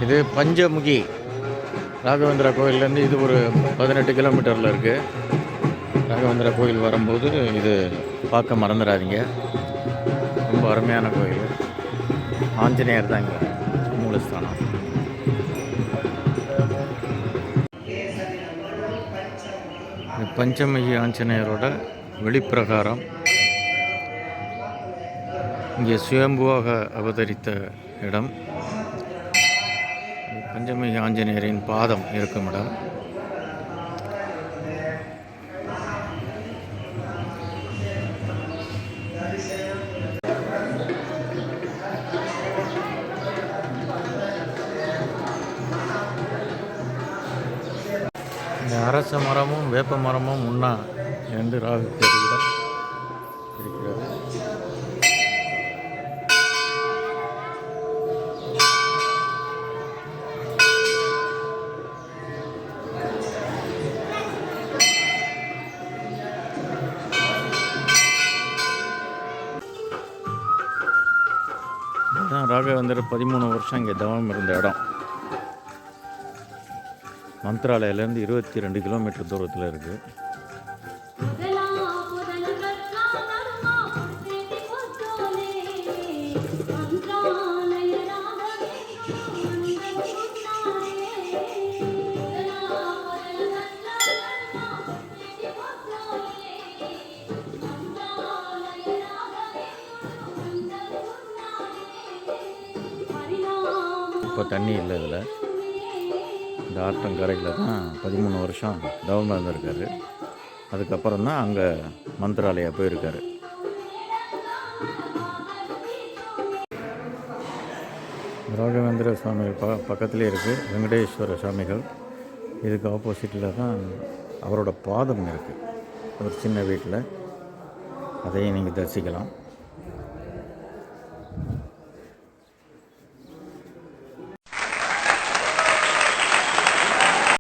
இது பஞ்சமுகி ராகவேந்திரா கோயிலேருந்து இது ஒரு 18 கிலோமீட்டரில் இருக்குது. ராகவேந்திரா கோயில் வரும்போது இது பார்க்க மறந்துடாதீங்க. ரொம்ப அருமையான கோயில். ஆஞ்சநேயர் தான் இங்கே மூலஸ்தானம். பஞ்சமுகி ஆஞ்சநேயரோட வெளிப்பிரகாரம். இங்கே சுயம்புவாக அவதரித்த இடம். பஞ்சமுகி ஆஞ்சநேயரின் பாதம் இருக்கும் இடம். இந்த அரச மரமும் வேப்ப மரமும் முன்னா 2 ராகு கேதுவுடன் இருக்கிறது. இதுதான் ராகவேந்தர் 13 வருஷம் இங்கே தவம் இருந்த இடம். மந்த்ராலயிலேருந்து 22 கிலோமீட்டர் தூரத்தில் இருக்குது. இப்போ தண்ணி இல்லை இதில். இந்த ஆற்றங்கரையில் தான் 13 வருஷம் தவம் இருந்திருக்காரு. அதுக்கப்புறம் தான் அங்கே மந்த்ராலயா போயிருக்காரு. ராகவேந்திர சுவாமிகள் பக்கத்துலேயே இருக்குது வெங்கடேஸ்வர சுவாமிகள். இதுக்கு ஆப்போசிட்டில் தான் அவரோட பாதம் இருக்குது ஒரு சின்ன வீட்டில். அதையும் நீங்கள் தரிசிக்கலாம்.